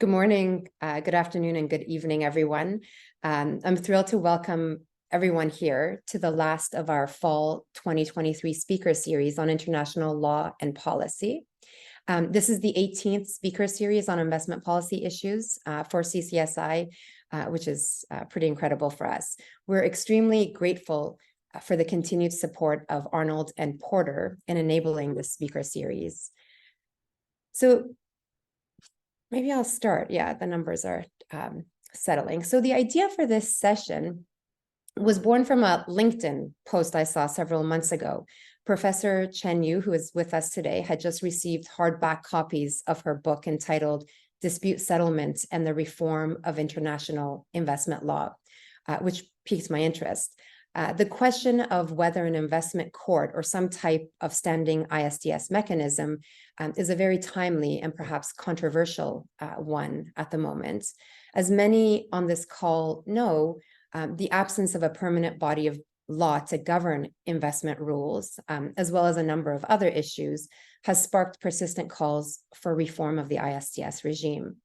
Good morning, good afternoon, and good evening, everyone. I'm thrilled to welcome everyone here to the last of our fall 2023 speaker series on international law and policy. This is the 18th speaker series on investment policy issues for CCSI, which is pretty incredible for us. We're extremely grateful for the continued support of Arnold and Porter in enabling this speaker series. So maybe I'll start. Yeah, the numbers are settling. So the idea for this session was born from a LinkedIn post I saw several months ago. Professor Chen Yu, who is with us today, had just received hardback copies of her book entitled Dispute Settlement and the Reform of International Investment Law, which piqued my interest. The question of whether an investment court or some type of standing ISDS mechanism is a very timely and perhaps controversial one at the moment. As many on this call know, the absence of a permanent body of law to govern investment rules, as well as a number of other issues, has sparked persistent calls for reform of the ISDS regime.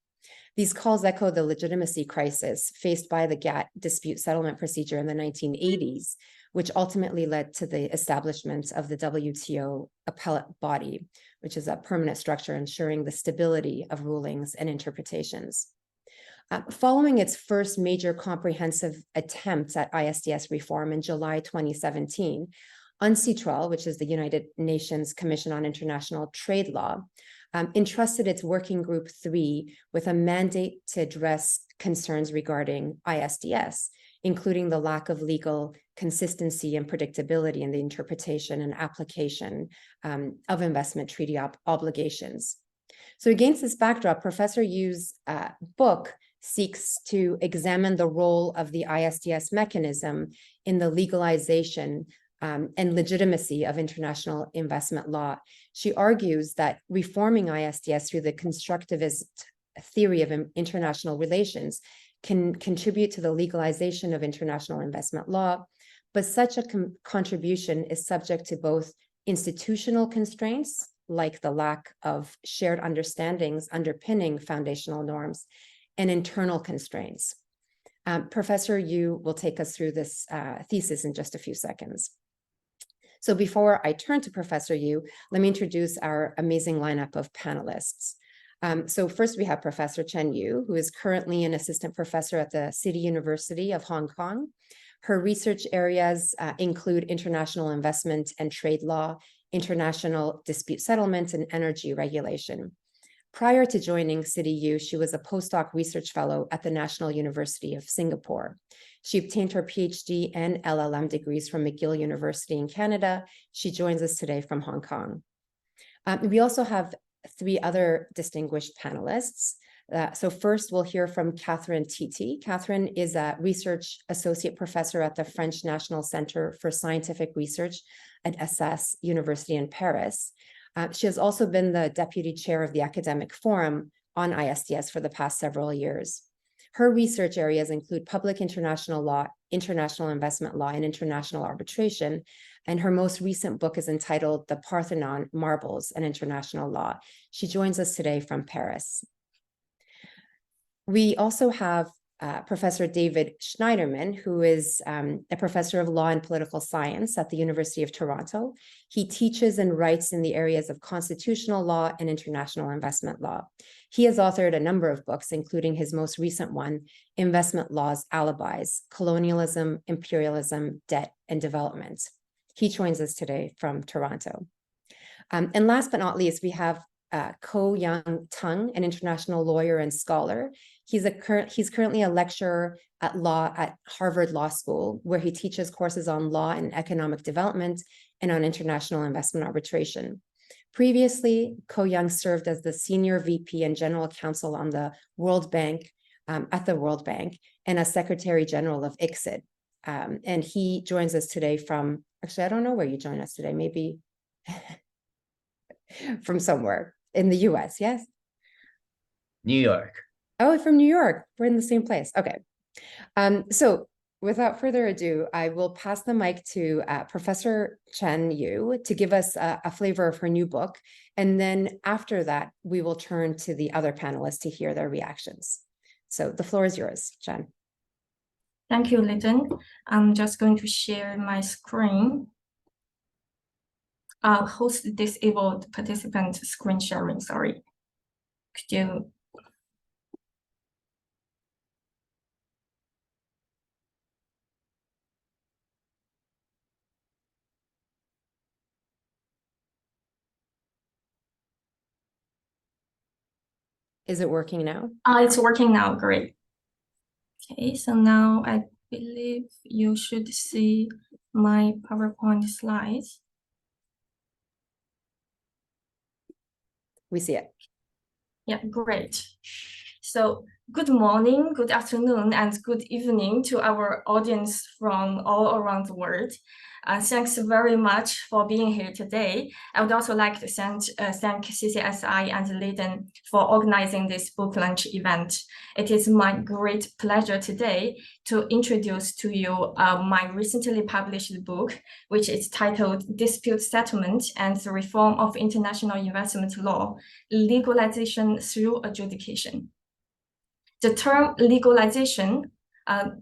These calls echo the legitimacy crisis faced by the GATT dispute settlement procedure in the 1980s, which ultimately led to the establishment of the WTO appellate body, which is a permanent structure ensuring the stability of rulings and interpretations. Following its first major comprehensive attempt at ISDS reform in July 2017, UNCITRAL, which is the United Nations Commission on International Trade Law, entrusted its Working Group 3 with a mandate to address concerns regarding ISDS, including the lack of legal consistency and predictability in the interpretation and application of investment treaty obligations. So against this backdrop, Professor Yu's book seeks to examine the role of the ISDS mechanism in the legalization and legitimacy of international investment law. She argues that reforming ISDS through the constructivist theory of international relations can contribute to the legalization of international investment law, but such a contribution is subject to both institutional constraints, like the lack of shared understandings underpinning foundational norms, and internal constraints. Professor Yu will take us through this thesis in just a few seconds. So before I turn to Professor Yu, let me introduce our amazing lineup of panelists. So first we have Professor Chen Yu, who is currently an assistant professor at the City University of Hong Kong. Her research areas include international investment and trade law, international dispute settlement, and energy regulation. Prior to joining City U, she was a postdoc research fellow at the National University of Singapore. She obtained her PhD and LLM degrees from McGill University in Canada. She joins us today from Hong Kong. We also have three other distinguished panelists. So first, we'll hear from Catherine Titi. Catherine is a research associate professor at the French National Center for Scientific Research at Assas University in Paris. She has also been the deputy chair of the Academic Forum on ISDS for the past several years. Her research areas include public international law, international investment law, and international arbitration. And her most recent book is entitled The Parthenon, Marbles, and International Law. She joins us today from Paris. We also have Professor David Schneiderman, who is a professor of law and political science at the University of Toronto. He teaches and writes in the areas of constitutional law and international investment law. He has authored a number of books, including his most recent one, Investment Law's Alibis, Colonialism, Imperialism, Debt, and Development. He joins us today from Toronto. And last but not least, we have Ko Young Tung, an international lawyer and scholar. He's currently a lecturer at law at Harvard Law School, where he teaches courses on law and economic development and on international investment arbitration. Previously, Ko Young served as the senior VP and general counsel on the World Bank, at the World Bank, and as Secretary General of ICSID. And he joins us today from, actually, I don't know where you join us today, maybe from somewhere in the US, yes? New York. Oh, from New York. We're in the same place. Okay. So without further ado, I will pass the mic to Professor Chen Yu to give us a flavor of her new book. And then after that, we will turn to the other panelists to hear their reactions. So the floor is yours, Chen. Thank you, Lyndon. I'm just going to share my screen. Host disabled participant screen sharing, sorry. Could you? Is it working now? It's working now, great. Okay, so now I believe you should see my PowerPoint slides. We see it. Yeah, great. So good morning, good afternoon, and good evening to our audience from all around the world. Thanks very much for being here today. I would also like to thank CCSI and Lyndon for organizing this book launch event. It is my great pleasure today to introduce to you my recently published book, which is titled Dispute Settlement and the Reform of International Investment Law, Legalization through Adjudication. The term legalization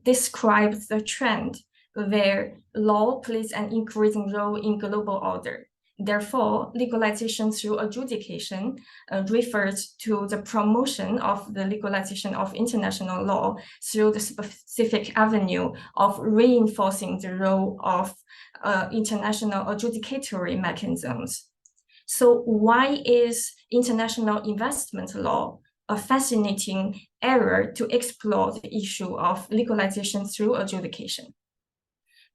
describes the trend where law plays an increasing role in global order. Therefore, legalization through adjudication refers to the promotion of the legalization of international law through the specific avenue of reinforcing the role of international adjudicatory mechanisms. So why is international investment law a fascinating area to explore the issue of legalization through adjudication?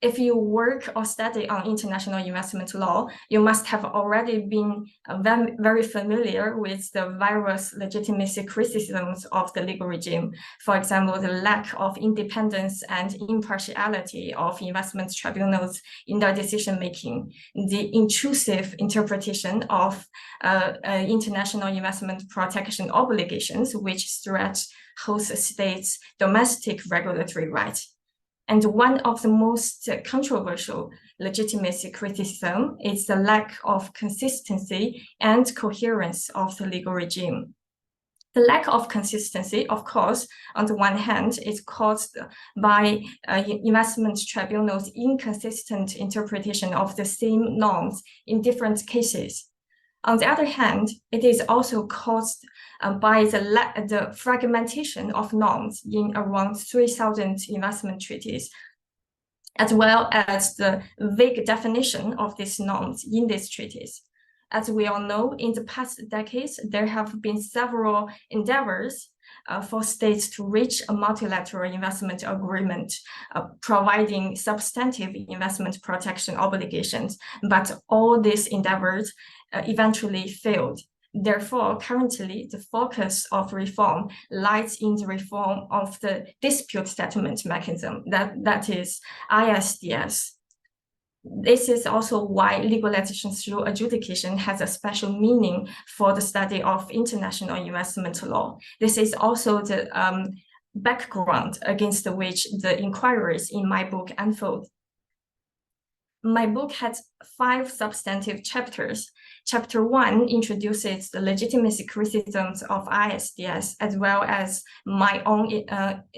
If you work or study on international investment law, you must have already been very familiar with the various legitimacy criticisms of the legal regime. For example, the lack of independence and impartiality of investment tribunals in their decision-making, the intrusive interpretation of international investment protection obligations, which stretch host states' domestic regulatory rights. And one of the most controversial legitimacy criticism is the lack of consistency and coherence of the legal regime. The lack of consistency, of course, on the one hand, is caused by investment tribunals' inconsistent interpretation of the same norms in different cases. On the other hand, it is also caused by the fragmentation of norms in around 3,000 investment treaties, as well as the vague definition of these norms in these treaties. As we all know, in the past decades, there have been several endeavors for states to reach a multilateral investment agreement, providing substantive investment protection obligations, but all these endeavors eventually failed. Therefore, currently, the focus of reform lies in the reform of the dispute settlement mechanism, that is ISDS. This is also why legalization through adjudication has a special meaning for the study of international investment law. This is also the background against which the inquiries in my book unfold. My book has 5 substantive chapters. Chapter 1 introduces the legitimacy criticisms of ISDS, as well as my own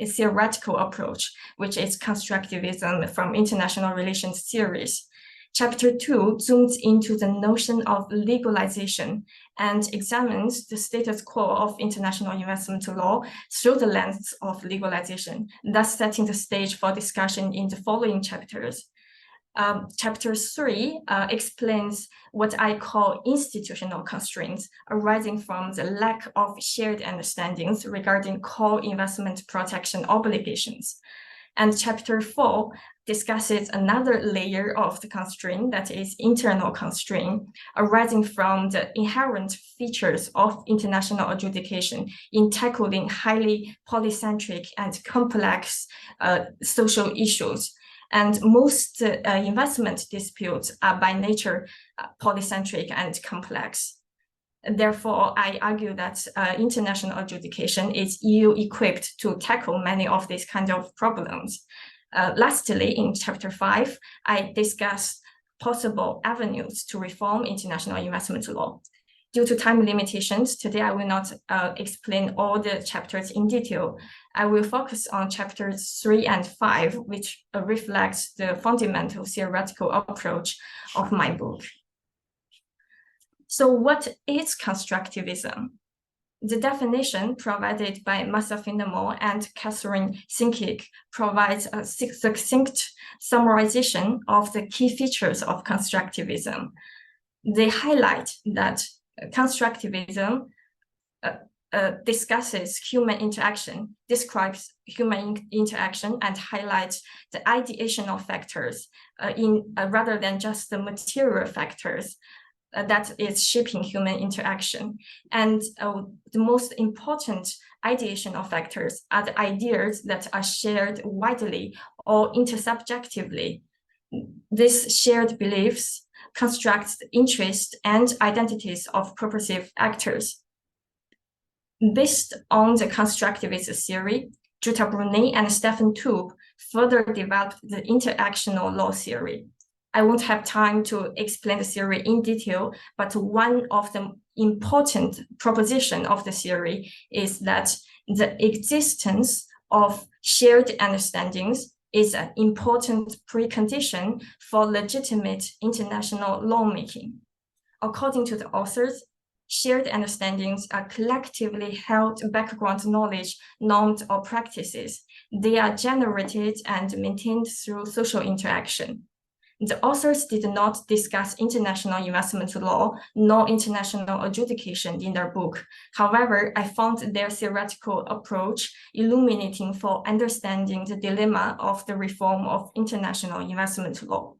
theoretical approach, which is constructivism from international relations theories. Chapter 2 zooms into the notion of legalization and examines the status quo of international investment law through the lens of legalization, thus setting the stage for discussion in the following chapters. Chapter 3 explains what I call institutional constraints arising from the lack of shared understandings regarding core investment protection obligations. And chapter 4 discusses another layer of the constraint, that is internal constraint, arising from the inherent features of international adjudication in tackling highly polycentric and complex social issues. And most investment disputes are by nature polycentric and complex. Therefore, I argue that international adjudication is ill-equipped to tackle many of these kinds of problems. Lastly, in Chapter 5, I discuss possible avenues to reform international investment law. Due to time limitations, today I will not explain all the chapters in detail. I will focus on chapters 3 and 5, which reflects the fundamental theoretical approach of my book. So what is constructivism? The definition provided by Masa Finnemore and Catherine Sinkik provides a succinct summarization of the key features of constructivism. They highlight that constructivism discusses human interaction, describes human interaction, and highlights the ideational factors rather than just the material factors that is shaping human interaction. And the most important ideational factors are the ideas that are shared widely or intersubjectively. These shared beliefs construct the interests and identities of purposive actors. Based on the constructivist theory, Jutta Brunet and Stefan Toub further developed the interactional law theory. I won't have time to explain the theory in detail, but one of the important propositions of the theory is that the existence of shared understandings is an important precondition for legitimate international lawmaking. According to the authors, shared understandings are collectively held background knowledge, norms, or practices. They are generated and maintained through social interaction. The authors did not discuss international investment law nor international adjudication in their book. However, I found their theoretical approach illuminating for understanding the dilemma of the reform of international investment law.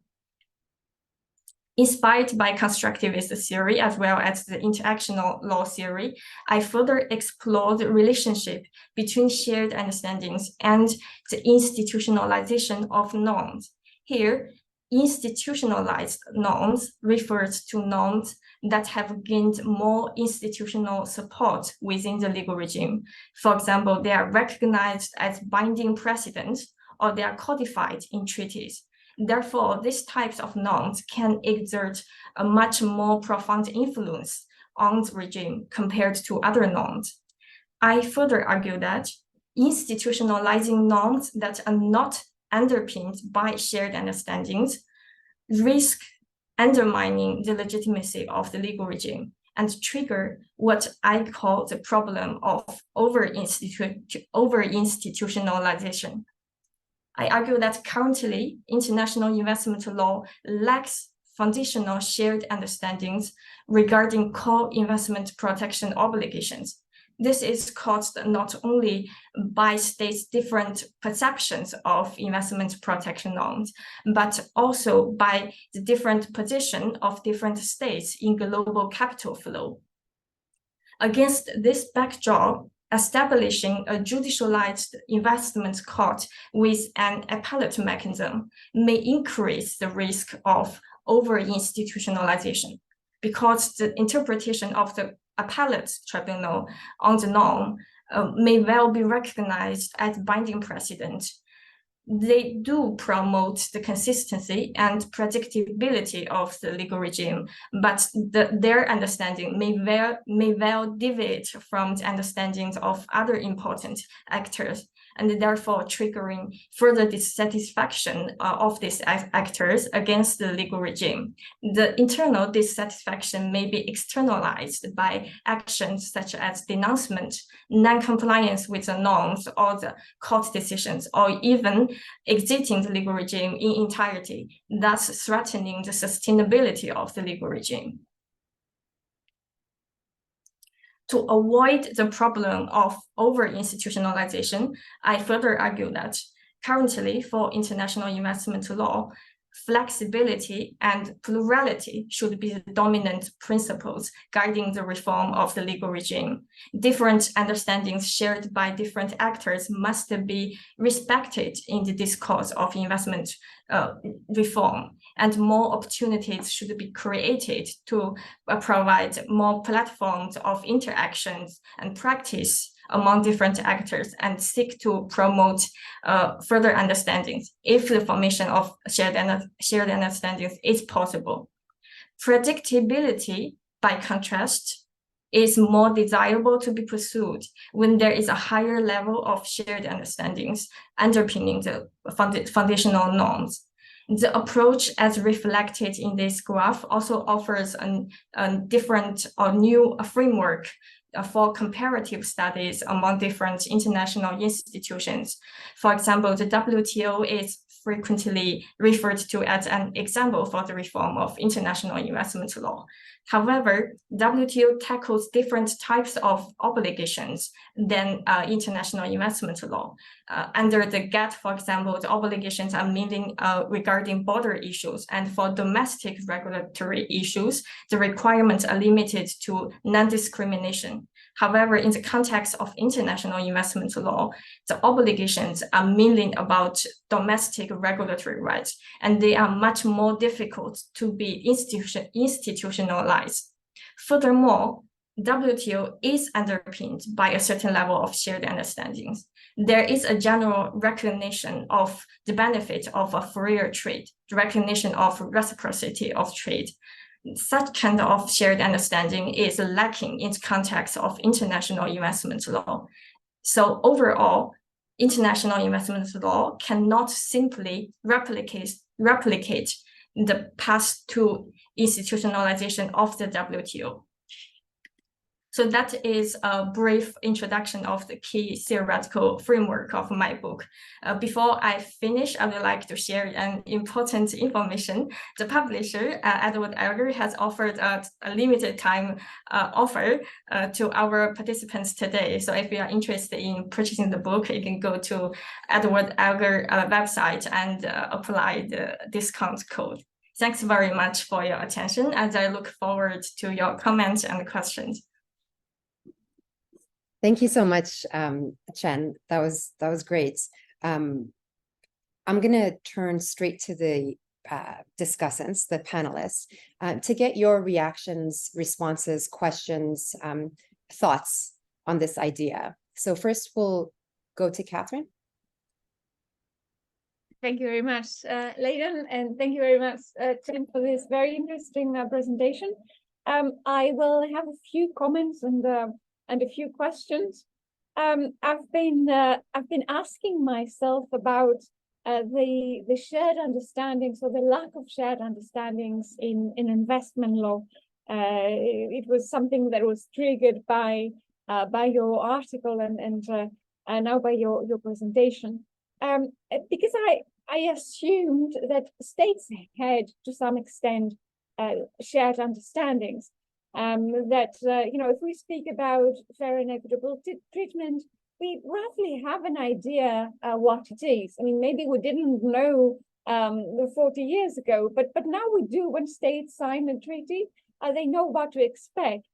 Inspired by constructivist theory as well as the interactional law theory, I further explored the relationship between shared understandings and the institutionalization of norms. Here, institutionalized norms refers to norms that have gained more institutional support within the legal regime. For example, they are recognized as binding precedents or they are codified in treaties. Therefore, these types of norms can exert a much more profound influence on the regime compared to other norms. I further argue that institutionalizing norms that are not underpinned by shared understandings risk undermining the legitimacy of the legal regime and trigger what I call the problem of over-institutionalization. I argue that currently international investment law lacks foundational shared understandings regarding core investment protection obligations. This is caused not only by states' different perceptions of investment protection norms, but also by the different position of different states in global capital flow. Against this backdrop, establishing a judicialized investment court with an appellate mechanism may increase the risk of over-institutionalization because the interpretation of the appellate tribunal on the norm may well be recognized as binding precedent. They do promote the consistency and predictability of the legal regime, but their understanding may well deviate from the understandings of other important actors, and therefore triggering further dissatisfaction of these actors against the legal regime. The internal dissatisfaction may be externalized by actions such as denouncement, non-compliance with the norms or the court decisions, or even exiting the legal regime in entirety, thus threatening the sustainability of the legal regime. To avoid the problem of over-institutionalization, I further argue that currently for international investment law, flexibility and plurality should be the dominant principles guiding the reform of the legal regime. Different understandings shared by different actors must be respected in the discourse of investment reform, and more opportunities should be created to provide more platforms of interactions and practice among different actors and seek to promote further understandings if the formation of shared understandings is possible. Predictability, by contrast, is more desirable to be pursued when there is a higher level of shared understandings underpinning the foundational norms. The approach as reflected in this graph also offers a different or new framework for comparative studies among different international institutions. For example, the WTO is frequently referred to as an example for the reform of international investment law. However, WTO tackles different types of obligations than international investment law. Under the GATT, for example, the obligations are mainly regarding border issues, and for domestic regulatory issues, the requirements are limited to non-discrimination. However, in the context of international investment law, the obligations are mainly about domestic regulatory rights, and they are much more difficult to be institutionalized. Furthermore, WTO is underpinned by a certain level of shared understandings. There is a general recognition of the benefit of a freer trade, the recognition of reciprocity of trade. Such kind of shared understanding is lacking in the context of international investment law. So overall, international investment law cannot simply replicate the path to institutionalization of the WTO. So that is a brief introduction of the key theoretical framework of my book. Before I finish, I would like to share an important information. The publisher, Edward Elgar, has offered a limited time offer to our participants today. So if you are interested in purchasing the book, you can go to Edward Elgar website and apply the discount code. Thanks very much for your attention, and I look forward to your comments and questions. Thank you so much, Chen. That was great. I'm going to turn straight to the discussants, the panelists, to get your reactions, responses, questions, thoughts on this idea. So first, we'll go to Catherine. Thank you very much, Leighton, and thank you very much, Chen, for this very interesting presentation. I will have a few comments and a few questions. I've been asking myself about the shared understandings or the lack of shared understandings in investment law. It was something that was triggered by your article and now by your presentation. Because I assumed that states had to some extent shared understandings. That if we speak about fair and equitable treatment, we roughly have an idea what it is. I mean, maybe we didn't know 40 years ago, but now we do. When states sign a treaty, they know what to expect.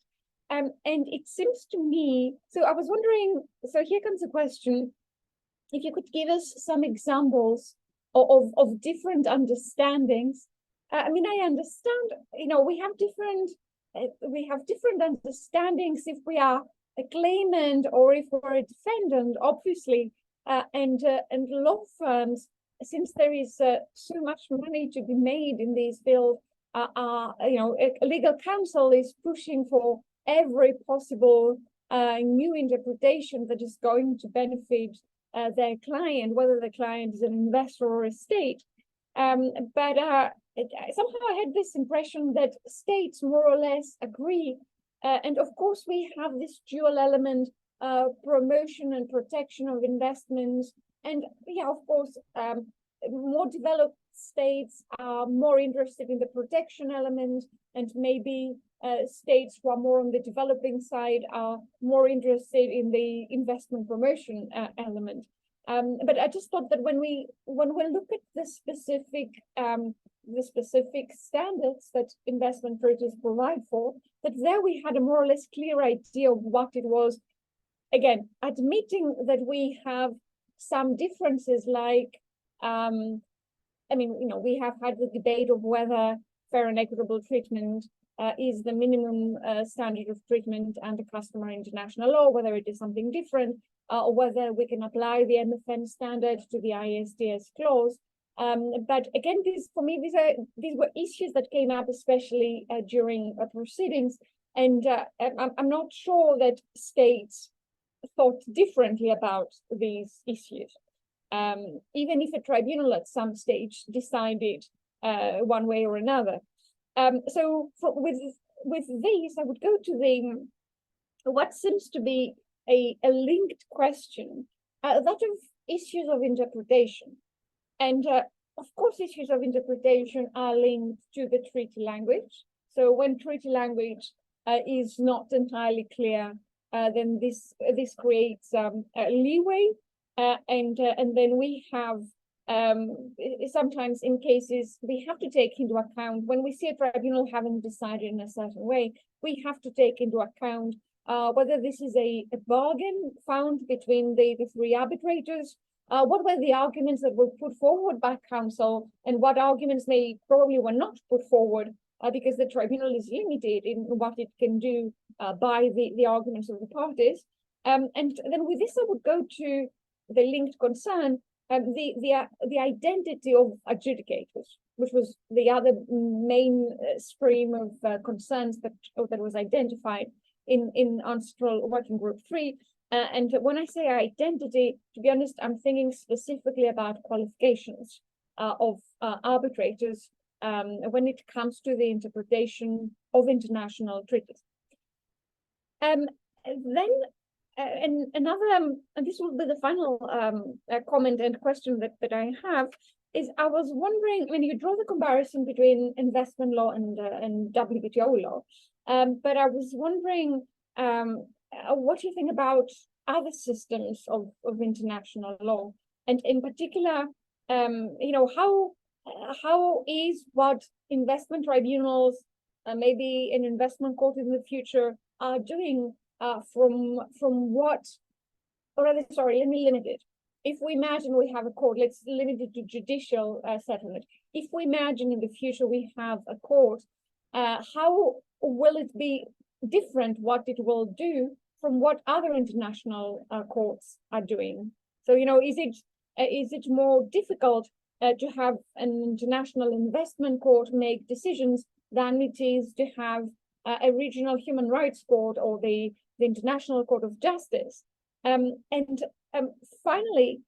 And it seems to me, so I was wondering, so here comes a question, if you could give us some examples of different understandings. I mean, I understand, we have different understandings if we are a claimant or if we're a defendant, obviously, and law firms, since there is so much money to be made in these fields, legal counsel is pushing for every possible new interpretation that is going to benefit their client, whether the client is an investor or a state. But somehow I had this impression that states more or less agree. And of course, we have this dual element, promotion and protection of investments. And yeah, of course, more developed states are more interested in the protection element, and maybe states who are more on the developing side are more interested in the investment promotion element. But I just thought that when we look at the specific standards that investment treaties provide for, that there we had a more or less clear idea of what it was. Again, admitting that we have some differences, like we have had the debate of whether fair and equitable treatment is the minimum standard of treatment under customary international law, whether it is something different, or whether we can apply the MFN standard to the ISDS clause. But again, for me, these were issues that came up, especially during proceedings, and I'm not sure that states thought differently about these issues, even if a tribunal at some stage decided one way or another. So with these, I would go to what seems to be a linked question, that of issues of interpretation. And of course, issues of interpretation are linked to the treaty language. So when treaty language is not entirely clear, then this creates a leeway, and then we have sometimes in cases we have to take into account, when we see a tribunal having decided in a certain way, we have to take into account whether this is a bargain found between the three arbitrators, what were the arguments that were put forward by counsel, and what arguments they probably were not put forward, because the tribunal is limited in what it can do by the arguments of the parties. And then with this, I would go to the linked concern, the identity of adjudicators, which was the other main stream of concerns that was identified in Ancestral Working Group 3. And when I say identity, to be honest, I'm thinking specifically about qualifications of arbitrators when it comes to the interpretation of international treaties. Then, and another, and this will be the final comment and question that I have, is I was wondering, when you draw the comparison between investment law and WTO law, but I was wondering what you think about other systems of international law, and in particular, how is what investment tribunals, maybe an investment court in the future, are doing from what, or rather, sorry, let me limit it. If we imagine we have a court, let's limit it to judicial settlement. If we imagine in the future we have a court, how will it be different what it will do from what other international courts are doing? So, is it more difficult to have an international investment court make decisions than it is to have a regional human rights court or the International Court of Justice? And finally,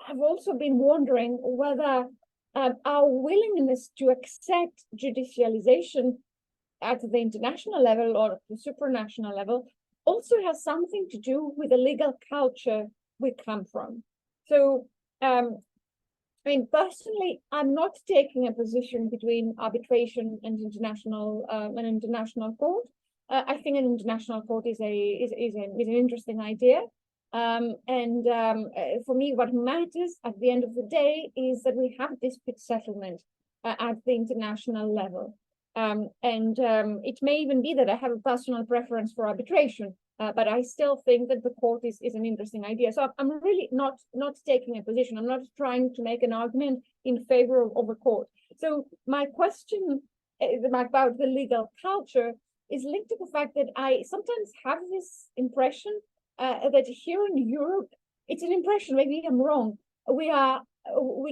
I've also been wondering whether our willingness to accept judicialization at the international level or the supranational level also has something to do with the legal culture we come from. So, personally, I'm not taking a position between arbitration and an international court. I think an international court is an interesting idea. For me, what matters at the end of the day is that we have dispute settlement at the international level. It may even be that I have a personal preference for arbitration, but I still think that the court is an interesting idea. So I'm really not taking a position. I'm not trying to make an argument in favor of a court. So my question about the legal culture is linked to the fact that I sometimes have this impression that here in Europe, it's an impression, maybe I'm wrong, we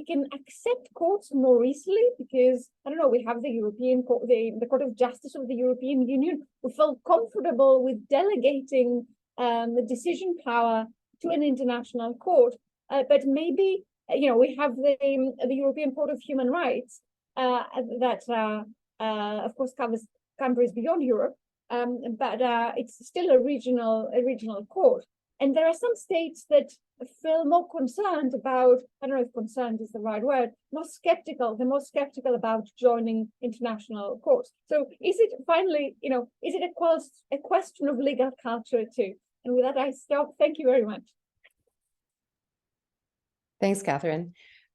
can accept courts more easily because, I don't know, we have the European Court, the Court of Justice of the European Union. We feel comfortable with delegating the decision power to an international court. But maybe, we have the European Court of Human Rights that, of course, covers countries beyond Europe, but it's still a regional court. And there are some states that feel more concerned about, I don't know if concerned is the right word, more skeptical. They're more skeptical about joining international courts. So is it finally, is it a question of legal culture too? And with that, I stop. Thank you very much. Thanks, Catherine.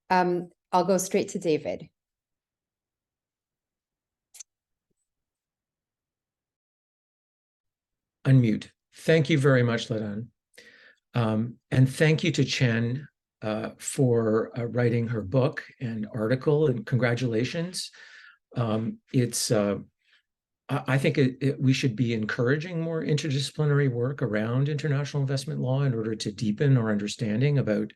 I'll go straight to David. Unmute. Thank you very much, Ledan. And thank you to Chen for writing her book and article, and congratulations. It's I think we should be encouraging more interdisciplinary work around international investment law in order to deepen our understanding about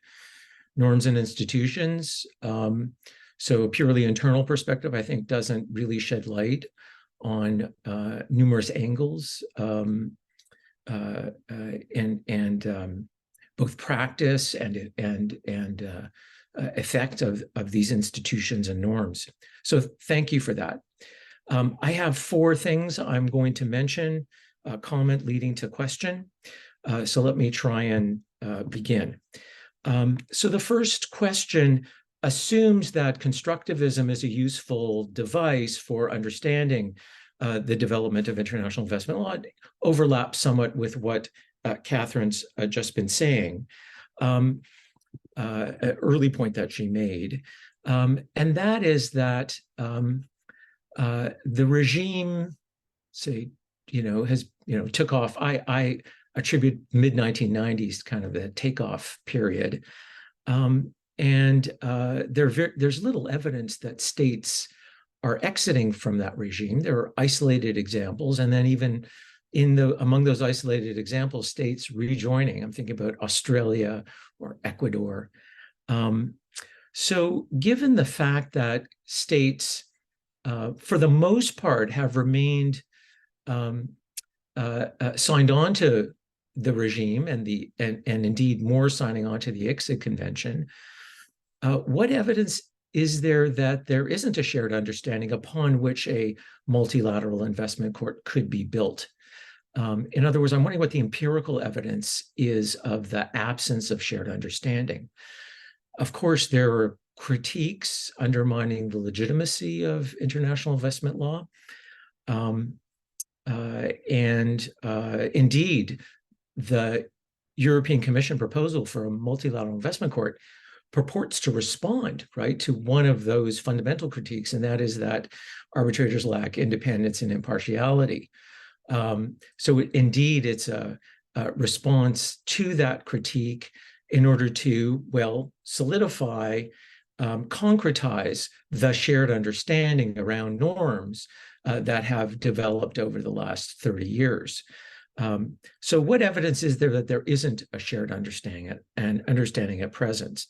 norms and institutions. So a purely internal perspective, I think, doesn't really shed light on numerous angles and both practice and effect of these institutions and norms. So thank you for that. I have 4 things I'm going to mention, comment leading to question. So let me try and begin. So the first question assumes that constructivism is a useful device for understanding the development of international investment law. It overlaps somewhat with what Catherine's just been saying, an early point that she made. And that is that the regime, say, has, took off. I attribute mid-1990s kind of the takeoff period. And there's little evidence that states are exiting from that regime. There are isolated examples, and then even among those isolated examples, states rejoining. I'm thinking about Australia or Ecuador. So given the fact that states, for the most part, have remained signed on to the regime and indeed more signing on to the ICSID Convention, what evidence is there that there isn't a shared understanding upon which a multilateral investment court could be built? In other words, I'm wondering what the empirical evidence is of the absence of shared understanding. Of course, there are critiques undermining the legitimacy of international investment law. Indeed, the European Commission proposal for a multilateral investment court purports to respond, right, to one of those fundamental critiques, and that is that arbitrators lack independence and impartiality. So indeed, it's a response to that critique in order to, well, solidify, concretize the shared understanding around norms that have developed over the last 30 years. So what evidence is there that there isn't a shared understanding at present?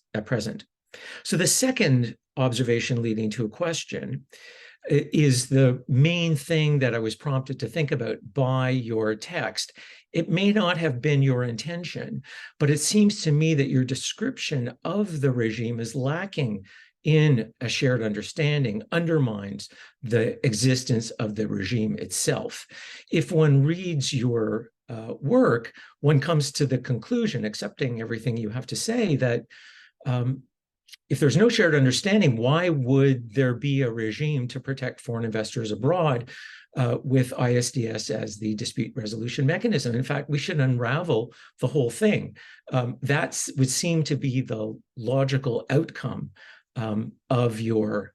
So the second observation leading to a question is the main thing that I was prompted to think about by your text. It may not have been your intention, but it seems to me that your description of the regime is lacking in a shared understanding, undermines the existence of the regime itself. If one reads your work, one comes to the conclusion, accepting everything you have to say, that if there's no shared understanding, why would there be a regime to protect foreign investors abroad with ISDS as the dispute resolution mechanism? In fact, we should unravel the whole thing. That would seem to be the logical outcome of your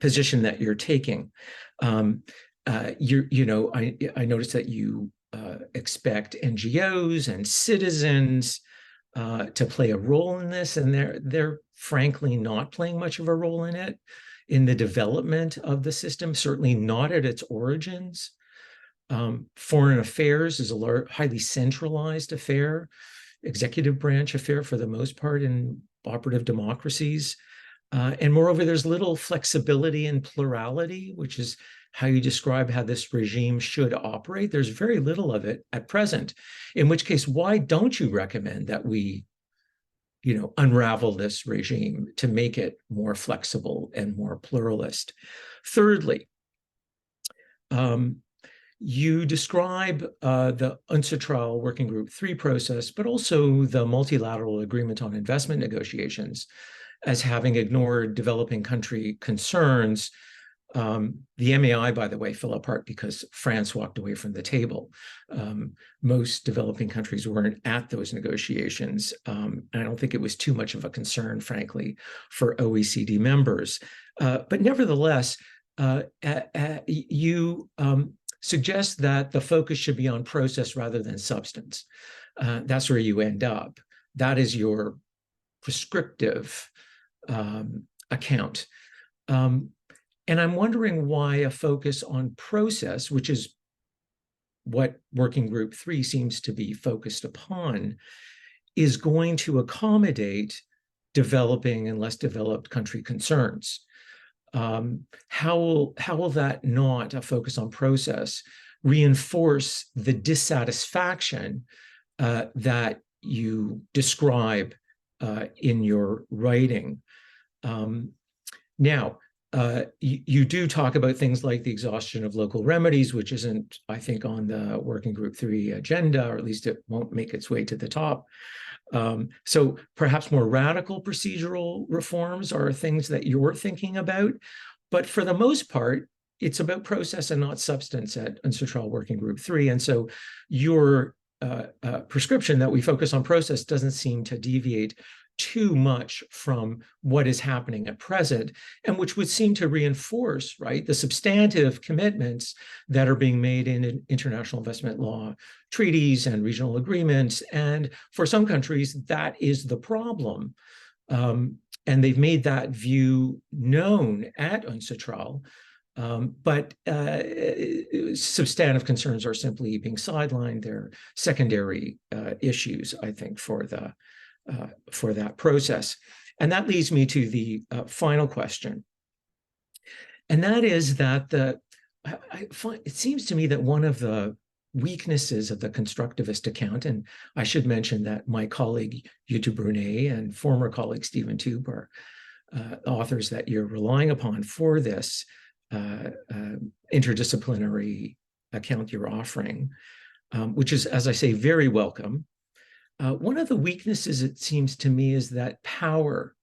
position that you're taking. I noticed that you expect NGOs and citizens to play a role in this, and they're frankly not playing much of a role in it, in the development of the system, certainly not at its origins. Foreign affairs is a highly centralized affair, executive branch affair for the most part in operative democracies. And moreover, there's little flexibility and plurality, which is how you describe how this regime should operate. There's very little of it at present, in which case, why don't you recommend that we, unravel this regime to make it more flexible and more pluralist? Thirdly, you describe the UNCITRAL Working Group 3 process, but also the multilateral agreement on investment negotiations as having ignored developing country concerns. The MAI, by the way, fell apart because France walked away from the table. Most developing countries weren't at those negotiations. And I don't think it was too much of a concern, frankly, for OECD members. But nevertheless, you suggest that the focus should be on process rather than substance. That's where you end up. That is your prescriptive account. And I'm wondering why a focus on process, which is what Working Group 3 seems to be focused upon, is going to accommodate developing and less developed country concerns. How will that not, a focus on process, reinforce the dissatisfaction that you describe in your writing? Now, you do talk about things like the exhaustion of local remedies, which isn't, I think, on the Working Group 3 agenda, or at least it won't make its way to the top. So perhaps more radical procedural reforms are things that you're thinking about. But for the most part, it's about process and not substance at UNCITRAL Working Group 3. And so your prescription that we focus on process doesn't seem to deviate too much from what is happening at present, and which would seem to reinforce, right, the substantive commitments that are being made in international investment law treaties and regional agreements. And for some countries, that is the problem. And they've made that view known at UNCITRAL. But substantive concerns are simply being sidelined. They're secondary issues, I think, for that process. And that leads me to the final question. And that is that it seems to me that one of the weaknesses of the constructivist account, and I should mention that my colleague Yutu Brunet and former colleague Stephen Tube are authors that you're relying upon for this interdisciplinary account you're offering, which is, as I say, very welcome. One of the weaknesses, it seems to me, is that power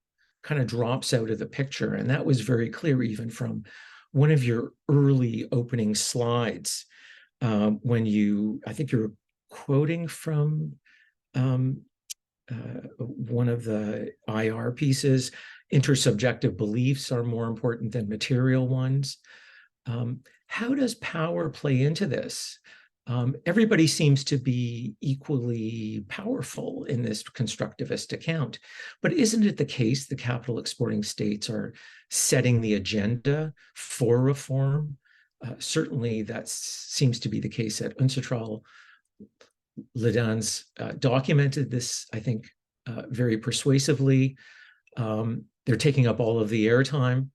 kind of drops out of the picture. And that was very clear even from one of your early opening slides when I think you're quoting from one of the IR pieces, intersubjective beliefs are more important than material ones. How does power play into this? Everybody seems to be equally powerful in this constructivist account, but isn't it the case the capital exporting states are setting the agenda for reform? Certainly that seems to be the case at UNCITRAL. Ledan's documented this, I think, very persuasively. They're taking up all of the airtime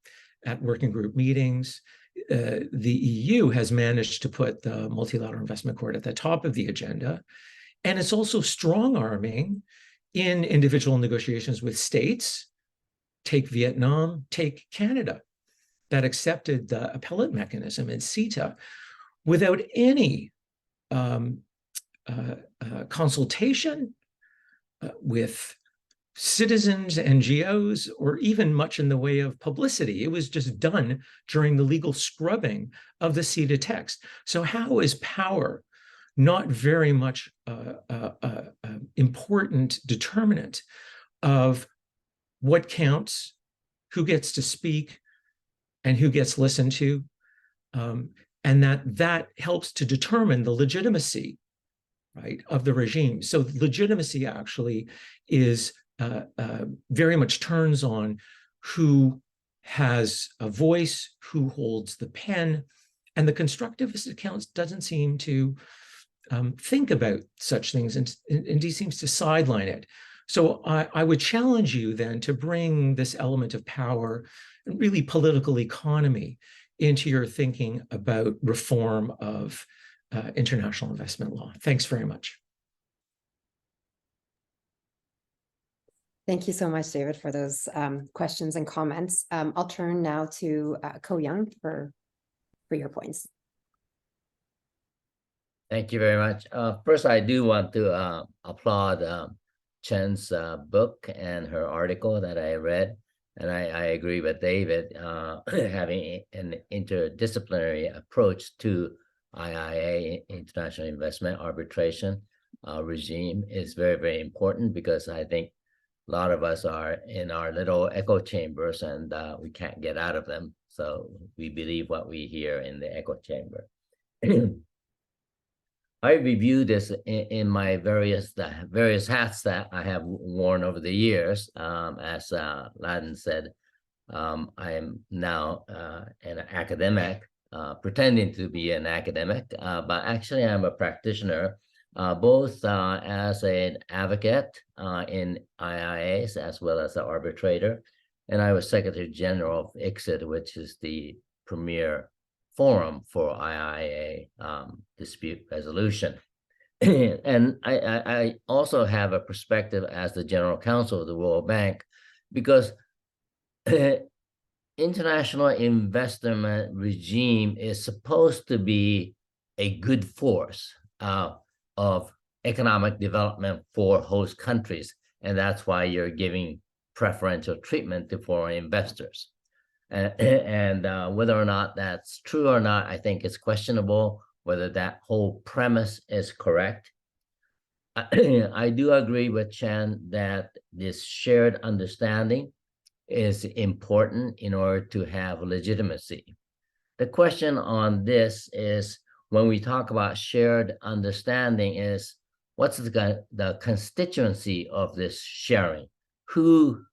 at working group meetings. The EU has managed to put the Multilateral Investment Court at the top of the agenda. And it's also strong-arming in individual negotiations with states. Take Vietnam, take Canada, that accepted the appellate mechanism in CETA without any consultation with citizens, NGOs, or even much in the way of publicity. It was just done during the legal scrubbing of the CETA text. So how is power not very much important determinant of what counts, who gets to speak, and who gets listened to, and that helps to determine the legitimacy, right, of the regime. So legitimacy actually is very much turns on who has a voice, who holds the pen, and the constructivist accounts doesn't seem to think about such things, and indeed seems to sideline it. So I would challenge you then to bring this element of power and really political economy into your thinking about reform of international investment law. Thanks very much. Thank you so much, David, for those questions and comments. I'll turn now to Ko Young for your points. Thank you very much. First, I do want to applaud Chen's book and her article that I read. And I agree with David, having an interdisciplinary approach to IIA, International Investment Arbitration regime, is very, very important, because I think a lot of us are in our little echo chambers and we can't get out of them. So we believe what we hear in the echo chamber. I reviewed this in my various hats that I have worn over the years. As Laden said, I am now an academic, pretending to be an academic, but actually I'm a practitioner, both as an advocate in IIAs as well as an arbitrator. And I was Secretary General of ICSID, which is the premier forum for IIA dispute resolution. And I also have a perspective as the General Counsel of the World Bank, because international investment regime is supposed to be a good force of economic development for host countries. And that's why you're giving preferential treatment to foreign investors. And whether or not that's true or not, I think it's questionable whether that whole premise is correct. I do agree with Chen that this shared understanding is important in order to have legitimacy. The question on this is, when we talk about shared understanding, is what's the constituency of this sharing? Who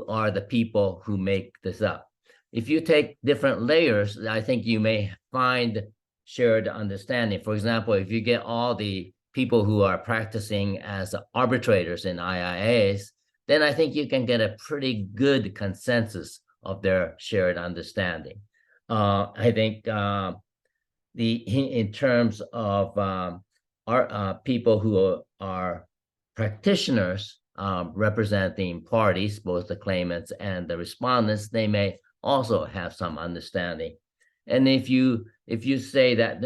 are the people who make this up? If you take different layers, I think you may find shared understanding. For example, if you get all the people who are practicing as arbitrators in IIAs, then I think you can get a pretty good consensus of their shared understanding. I think in terms of our people who are practitioners representing parties, both the claimants and the respondents, they may also have some understanding. And if you say that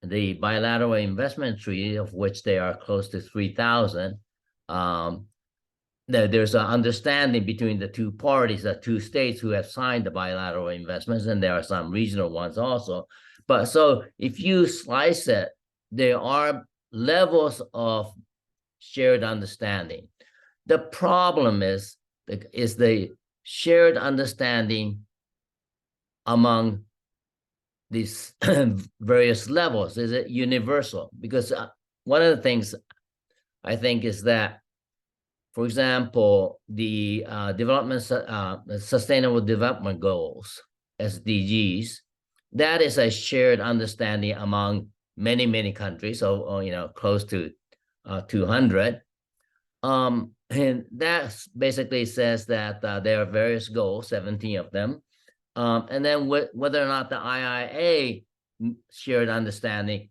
the bilateral investment treaty, of which there are close to 3,000, there's an understanding between the two parties, the two states who have signed the bilateral investments, and there are some regional ones also. But so if you slice it, there are levels of shared understanding. The problem is the shared understanding among these various levels. Is it universal? Because one of the things I think is that, for example, the Sustainable Development Goals, SDGs, that is a shared understanding among many, many countries, so close to 200. And that basically says that there are various goals, 17 of them. And then whether or not the IIA shared understanding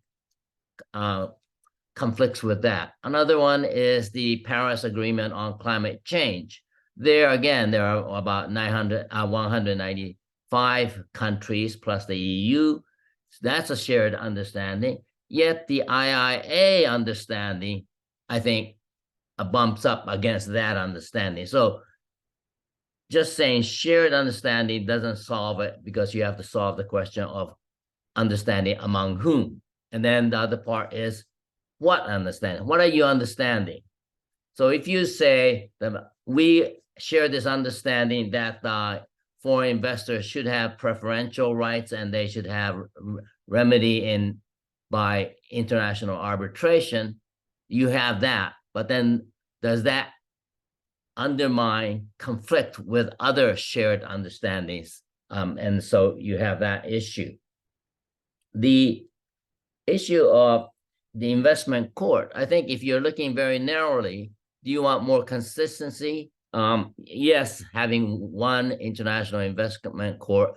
conflicts with that. Another one is the Paris Agreement on Climate Change. There again, there are about 195 countries plus the EU. So that's a shared understanding. Yet the IIA understanding, I think, bumps up against that understanding. So just saying shared understanding doesn't solve it, because you have to solve the question of understanding among whom. And then the other part is what understanding? What are you understanding? So if you say that we share this understanding that foreign investors should have preferential rights and they should have remedy by international arbitration, you have that. But then does that undermine, conflict with other shared understandings? And so you have that issue. The issue of the investment court, I think if you're looking very narrowly, do you want more consistency? Yes, having one international investment court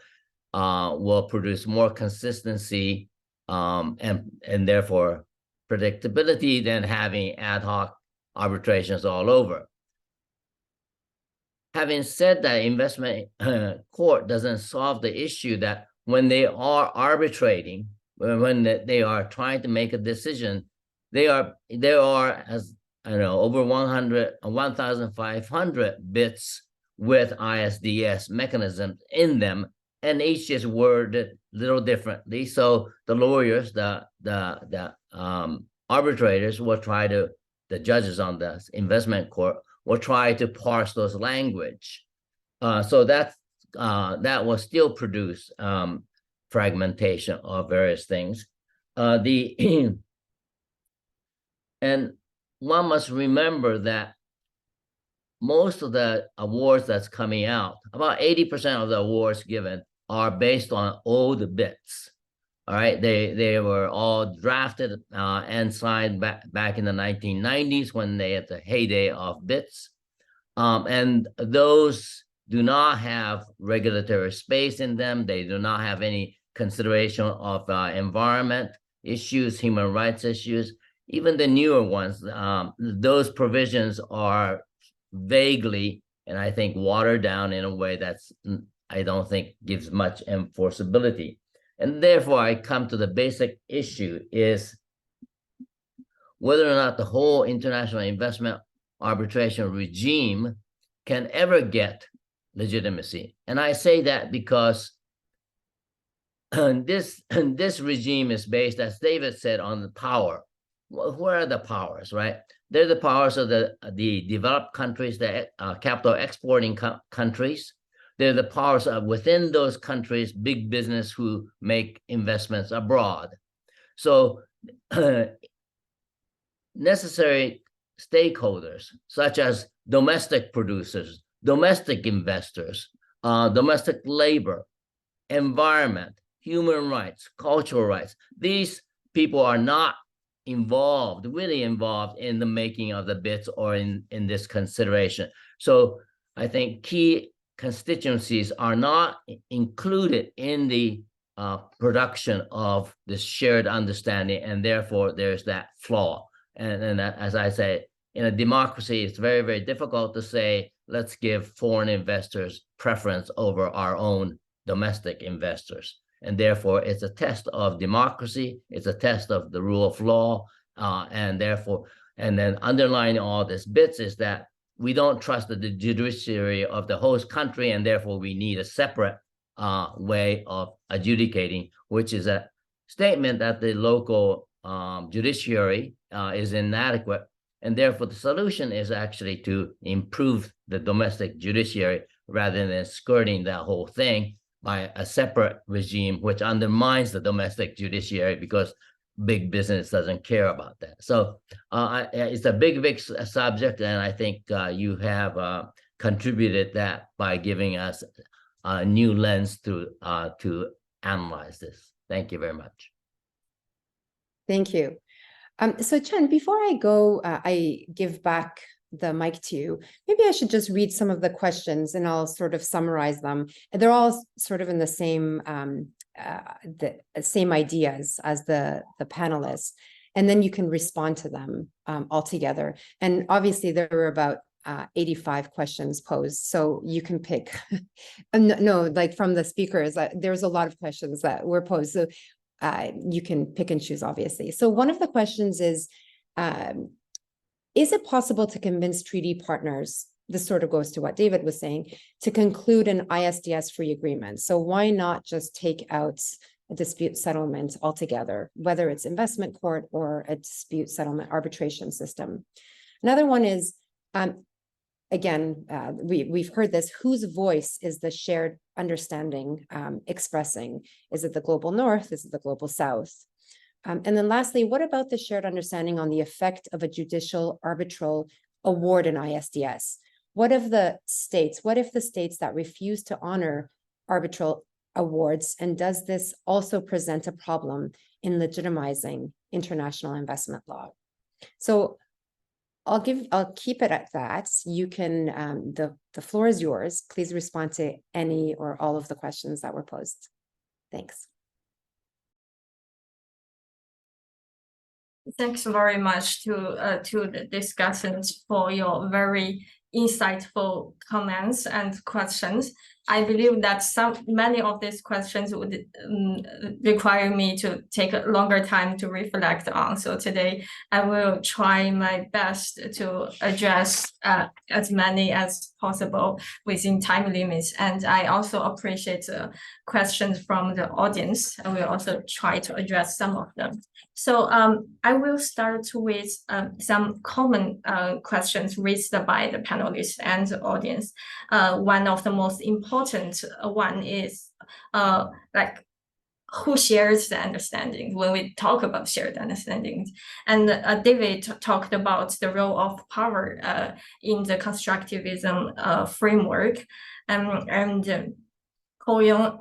will produce more consistency and therefore predictability than having ad hoc arbitrations all over. Having said that, investment court doesn't solve the issue that when they are arbitrating, when they are trying to make a decision, there are, as I know, over 1,500 bits with ISDS mechanisms in them, and each is worded a little differently. So the lawyers, the arbitrators will try to, the judges on the investment court will try to parse those language. So that will still produce fragmentation of various things. And one must remember that most of the awards that's coming out, about 80% of the awards given are based on old bits. All right, they were all drafted and signed back in the 1990s when they had the heyday of bits. And those do not have regulatory space in them. They do not have any consideration of environment issues, human rights issues. Even the newer ones, those provisions are vaguely, and I think watered down in a way that's, I don't think gives much enforceability. And therefore, I come to the basic issue is whether or not the whole international investment arbitration regime can ever get legitimacy. And I say that because this regime is based, as David said, on the power. Where are the powers, right? They're the powers of the developed countries, the capital exporting countries. They're the powers of within those countries, big business who make investments abroad. So necessary stakeholders, such as domestic producers, domestic investors, domestic labor, environment, human rights, cultural rights. These people are not really involved in the making of the bits or in this consideration. So I think key constituencies are not included in the production of this shared understanding, and therefore there's that flaw. And as I say, in a democracy, it's very, very difficult to say, let's give foreign investors preference over our own domestic investors. And therefore, it's a test of democracy. It's a test of the rule of law. And then underlying all this bits is that we don't trust the judiciary of the host country, and therefore we need a separate way of adjudicating, which is a statement that the local judiciary is inadequate. And therefore, the solution is actually to improve the domestic judiciary rather than skirting that whole thing by a separate regime, which undermines the domestic judiciary because big business doesn't care about that. So it's a big subject, and I think you have contributed that by giving us a new lens to analyze this. Thank you very much. Thank you. So Chen, before I go, I give back the mic to you. Maybe I should just read some of the questions and I'll sort of summarize them. They're all sort of in the same ideas as the panelists, and then you can respond to them all together. And obviously there were about 85 questions posed, so you can pick. No, like from the speakers, there's a lot of questions that were posed, so you can pick and choose, obviously. So one of the questions is it possible to convince treaty partners, this sort of goes to what David was saying, to conclude an ISDS-free agreement? So why not just take out a dispute settlement altogether, whether it's investment court or a dispute settlement arbitration system? Another one is, again, we've heard this, whose voice is the shared understanding expressing? Is it the global north? Is it the global south? And then lastly, what about the shared understanding on the effect of a judicial arbitral award in ISDS? What if the states that refuse to honor arbitral awards, and does this also present a problem in legitimizing international investment law? So I'll keep it at that. You can, the floor is yours. Please respond to any or all of the questions that were posed. Thanks. Thanks very much to the discussants for your very insightful comments and questions. I believe that many of these questions would require me to take a longer time to reflect on. So today I will try my best to address as many as possible within time limits. And I also appreciate questions from the audience. I will also try to address some of them. So I will start with some common questions raised by the panelists and the audience. One of the most important one is like, who shares the understanding when we talk about shared understandings. And David talked about the role of power in the constructivism framework. And Ko-Young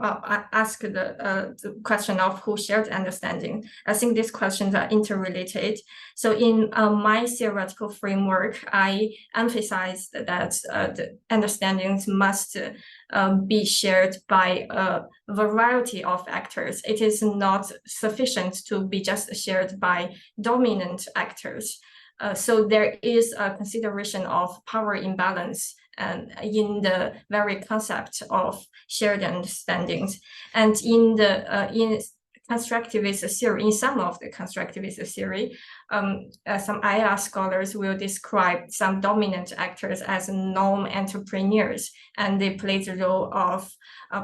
asked the question of who shared understanding. I think these questions are interrelated. So in my theoretical framework, I emphasize that the understandings must be shared by a variety of actors. It is not sufficient to be just shared by dominant actors. So there is a consideration of power imbalance in the very concept of shared understandings. And in the in constructivist theory, in some of the constructivist theory, some IR scholars will describe some dominant actors as norm entrepreneurs, and they play the role of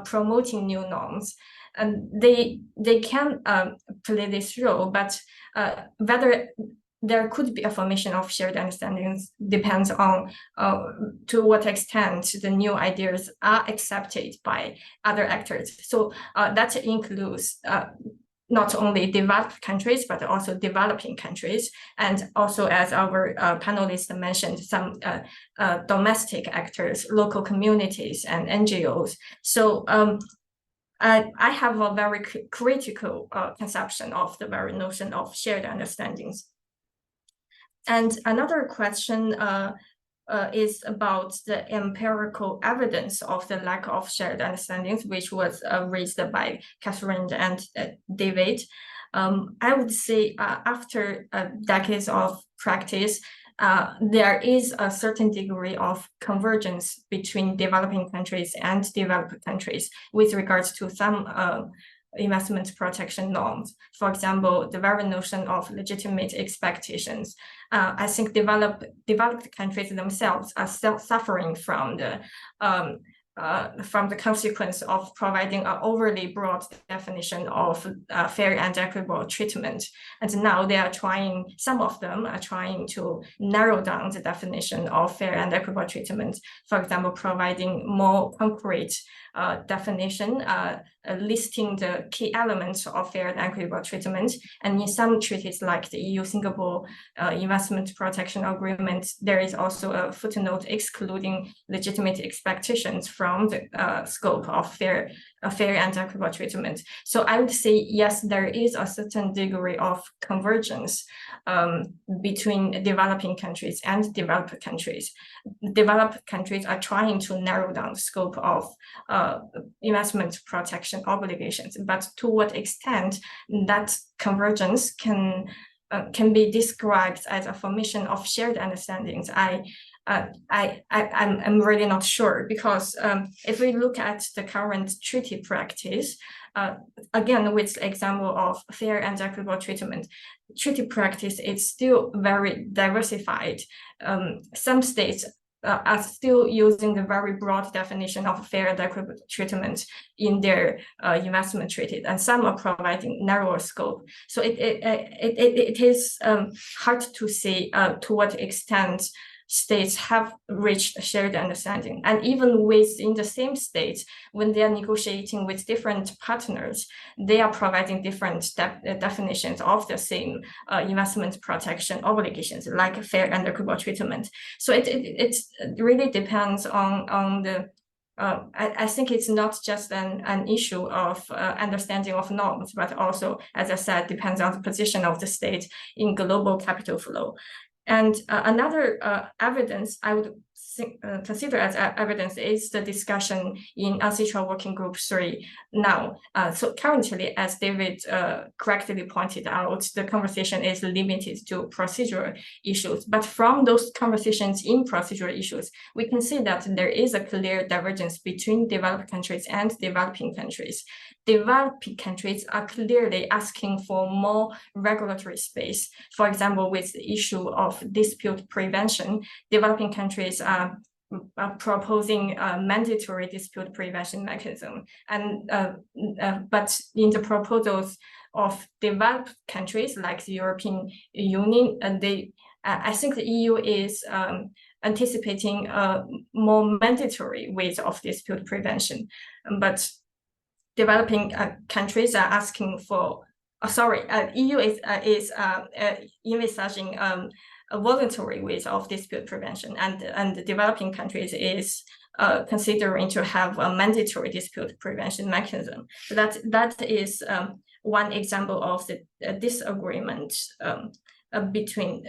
promoting new norms. And they can play this role, but whether there could be a formation of shared understandings depends on to what extent the new ideas are accepted by other actors. So that includes not only developed countries, but also developing countries. And also, as our panelists mentioned, some domestic actors, local communities and NGOs. So I have a very critical conception of the very notion of shared understandings. And another question is about the empirical evidence of the lack of shared understandings, which was raised by Catherine and David. I would say after decades of practice, there is a certain degree of convergence between developing countries and developed countries with regards to some investment protection norms. For example, the very notion of legitimate expectations. I think developed countries themselves are still suffering from the consequence of providing an overly broad definition of fair and equitable treatment. And now they are trying, some of them are trying to narrow down the definition of fair and equitable treatment. For example, providing more concrete definition, listing the key elements of fair and equitable treatment. And in some treaties like the EU-Singapore Investment Protection Agreement, there is also a footnote excluding legitimate expectations from the scope of fair and equitable treatment. So I would say, yes, there is a certain degree of convergence between developing countries and developed countries. Developed countries are trying to narrow down the scope of investment protection obligations, but to what extent that convergence can be described as a formation of shared understandings, I'm really not sure, because if we look at the current treaty practice, again, with the example of fair and equitable treatment, treaty practice is still very diversified. Some states are still using the very broad definition of fair and equitable treatment in their investment treaty, and some are providing narrower scope. So it is hard to say to what extent states have reached a shared understanding. And even within the same state, when they are negotiating with different partners, they are providing different definitions of the same investment protection obligations, like fair and equitable treatment. So it really depends on the I think it's not just an issue of understanding of norms, but also, as I said, depends on the position of the state in global capital flow. And another evidence I would consider as evidence is the discussion in Ancestral Working Group 3 now. So currently, as David correctly pointed out, the conversation is limited to procedural issues. But from those conversations in procedural issues, we can see that there is a clear divergence between developed countries and developing countries. Developing countries are clearly asking for more regulatory space. For example, with the issue of dispute prevention, developing countries are proposing a mandatory dispute prevention mechanism. And but in the proposals of developed countries like the European Union, I think the EU is anticipating a more mandatory ways of dispute prevention. But developing countries are asking for. EU is envisaging a voluntary ways of dispute prevention, and the developing countries is considering to have a mandatory dispute prevention mechanism. So that is one example of the disagreement between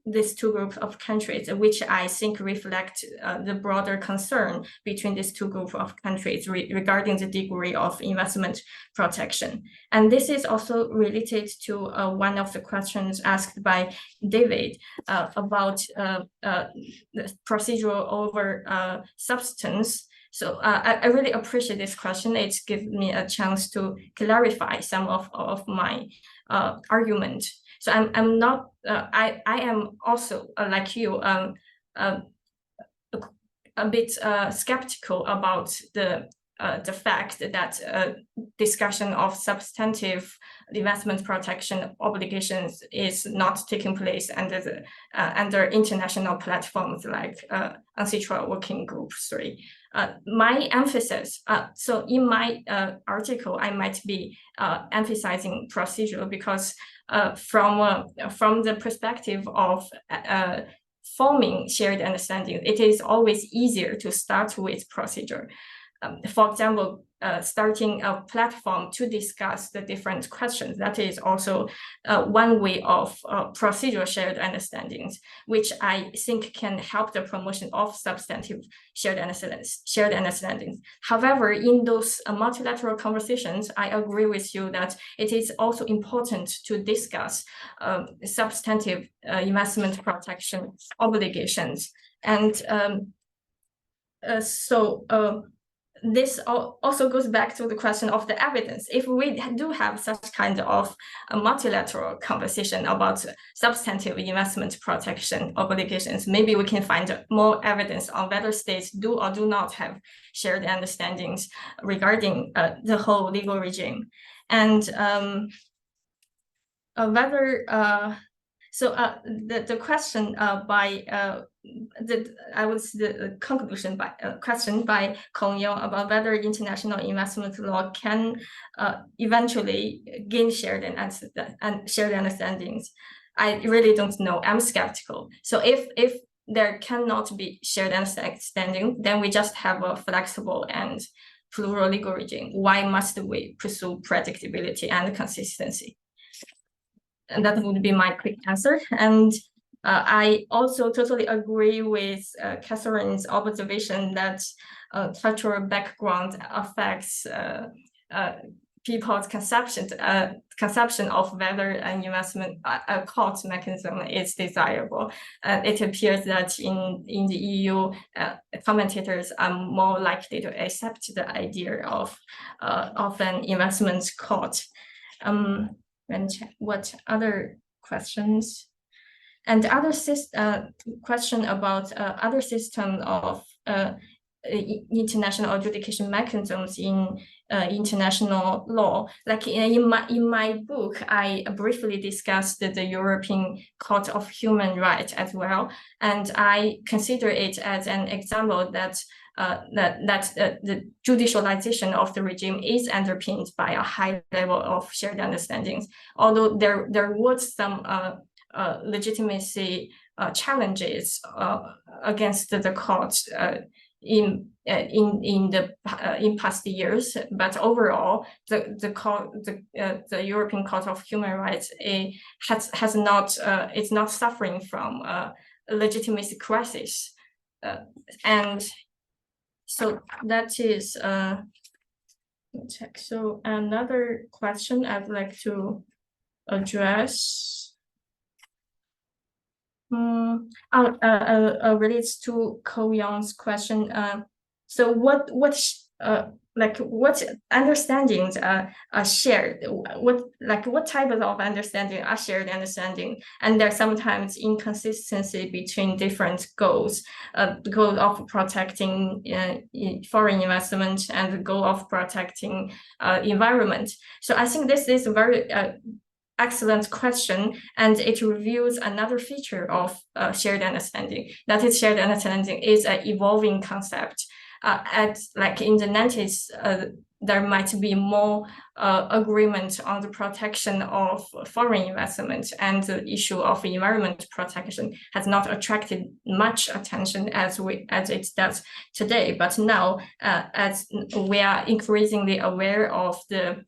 these two groups of countries, which I think reflect the broader concern between these two groups of countries regarding the degree of investment protection. And this is also related to one of the questions asked by David about the procedural over substance. So I really appreciate this question. It's given me a chance to clarify some of my argument. So I'm not. I am also like you a bit skeptical about the fact that discussion of substantive investment protection obligations is not taking place under international platforms like Ancestral Working Group 3. My emphasis, so in my article, I might be emphasizing procedural because from the perspective of forming shared understanding, it is always easier to start with procedure. For example, starting a platform to discuss the different questions. That is also one way of procedural shared understandings, which I think can help the promotion of substantive shared understandings. However, in those multilateral conversations, I agree with you that it is also important to discuss substantive investment protection obligations. And this also goes back to the question of the evidence. If we do have such kind of a multilateral conversation about substantive investment protection obligations, maybe we can find more evidence on whether states do or do not have shared understandings regarding the whole legal regime. And whether the question the conclusion by question by Kong Yong about whether international investment law can eventually gain shared understandings. I really don't know. I'm skeptical. So if there cannot be shared understanding, then we just have a flexible and plural legal regime. Why must we pursue predictability and consistency? And that would be my quick answer. And I also totally agree with Catherine's observation that cultural background affects people's conception of whether an investment court mechanism is desirable. It appears that in the EU, commentators are more likely to accept the idea of an investment court. And check what other questions. And other question about other system of international adjudication mechanisms in international law. Like in my book, I briefly discussed the European Court of Human Rights as well, and I consider it as an example that the judicialization of the regime is underpinned by a high level of shared understandings. Although there was some legitimacy challenges against the court in past years, but overall, the European Court of Human Rights has not it's not suffering from a legitimacy crisis, and so that is check. So another question I'd like to address relates to Ko Young's question. So what understandings are shared? What type of understanding are shared understanding? And there's sometimes inconsistency between different goals. The goal of protecting foreign investment and the goal of protecting environment. So I think this is a very excellent question, and it reveals another feature of shared understanding. That is, shared understanding is an evolving concept. In the 90s, there might be more agreement on the protection of foreign investment, and the issue of environment protection has not attracted much attention as it does today. But now, as we are increasingly aware of the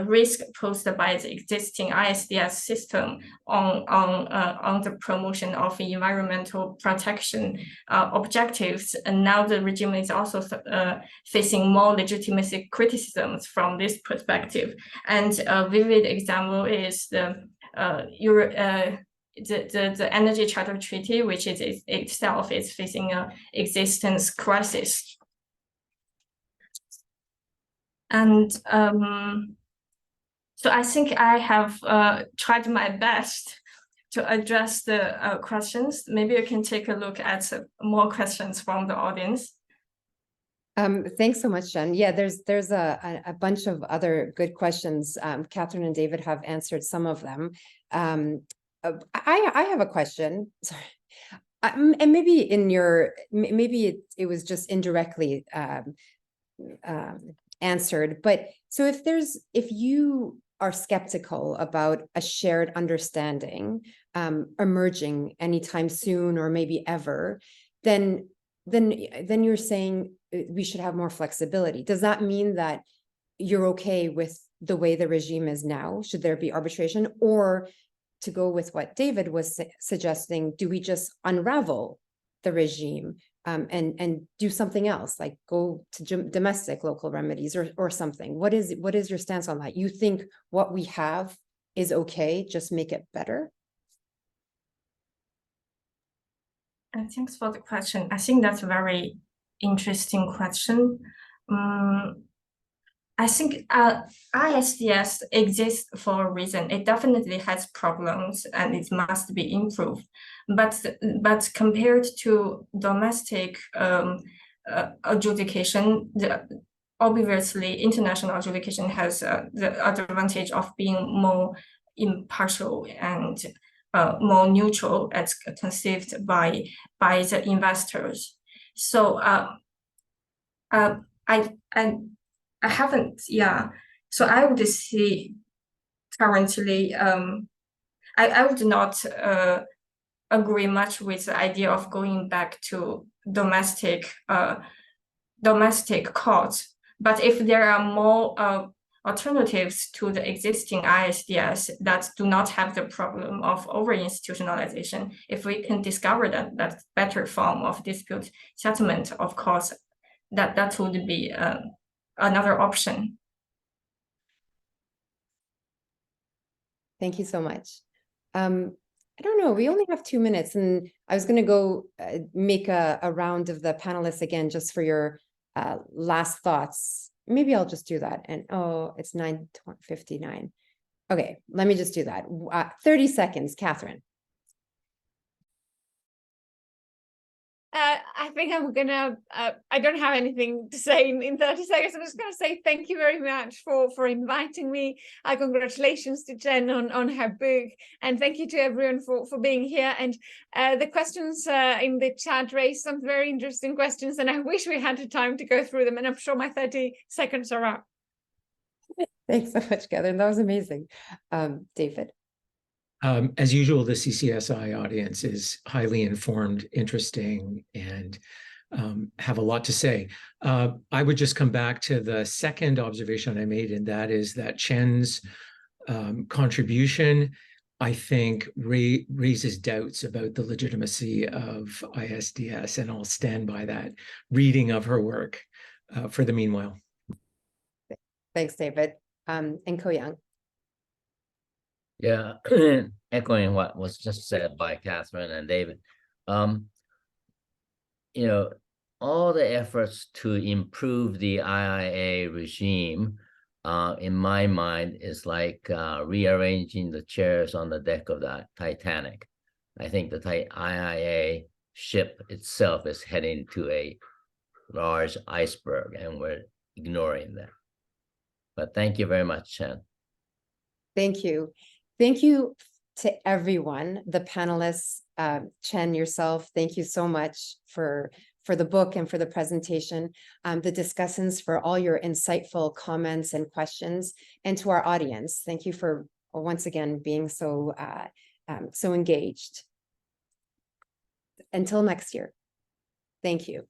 risk posed by the existing ISDS system on the promotion of environmental protection objectives, and now the regime is also facing more legitimacy criticisms from this perspective. And a vivid example is the Energy Charter Treaty, which is itself is facing an existence crisis. And so I think I have tried my best to address the questions. Maybe you can take a look at more questions from the audience. Thanks so much, Jen. Yeah, there's a bunch of other good questions. Catherine and David have answered some of them. I have a question. Sorry. And maybe it was just indirectly answered. But so if you are skeptical about a shared understanding emerging anytime soon or maybe ever, then you're saying we should have more flexibility. Does that mean that you're okay with the way the regime is now? Should there be arbitration? Or to go with what David was suggesting, do we just unravel the regime and do something else, like go to domestic local remedies or something? What is your stance on that? You think what we have is okay, just make it better? Thanks for the question. I think that's a very interesting question. I think ISDS exists for a reason. It definitely has problems and it must be improved. But compared to domestic adjudication, obviously international adjudication has the advantage of being more impartial and more neutral as conceived by the investors. So I haven't, yeah. So I would say currently, I would not agree much with the idea of going back to domestic courts. But if there are more alternatives to the existing ISDS that do not have the problem of over-institutionalization, if we can discover that better form of dispute settlement, of course, that would be another option. Thank you so much. I don't know, we only have 2 minutes, and I was going to go make a round of the panelists again, just for your last thoughts. Maybe I'll just do that. And oh, it's 9:59. Okay, let me just do that. 30 seconds, Catherine. I think I'm gonna, I don't have anything to say in 30 seconds. I'm just gonna say thank you very much for inviting me. Congratulations to Jen on her book, and thank you to everyone for being here. And the questions in the chat raised some very interesting questions, and I wish we had the time to go through them, and I'm sure my 30 seconds are up. Thanks so much, Catherine. That was amazing. David. As usual, the CCSI audience is highly informed, interesting, and have a lot to say. I would just come back to the second observation I made, and that is that Chen's contribution, I think, raises doubts about the legitimacy of ISDS, and I'll stand by that reading of her work for the meanwhile. Thanks, David. And Ko-Young. Yeah, echoing what was just said by Catherine and David, you know, all the efforts to improve the IIA regime, in my mind, is like rearranging the chairs on the deck of the Titanic. I think the IIA ship itself is heading to a large iceberg, and we're ignoring that. But thank you very much, Chen. Thank you. Thank you to everyone, the panelists, Chen, yourself. Thank you so much for for the book and for the presentation, the discussants for all your insightful comments and questions, and to our audience. Thank you for once again being so engaged. Until next year. Thank you.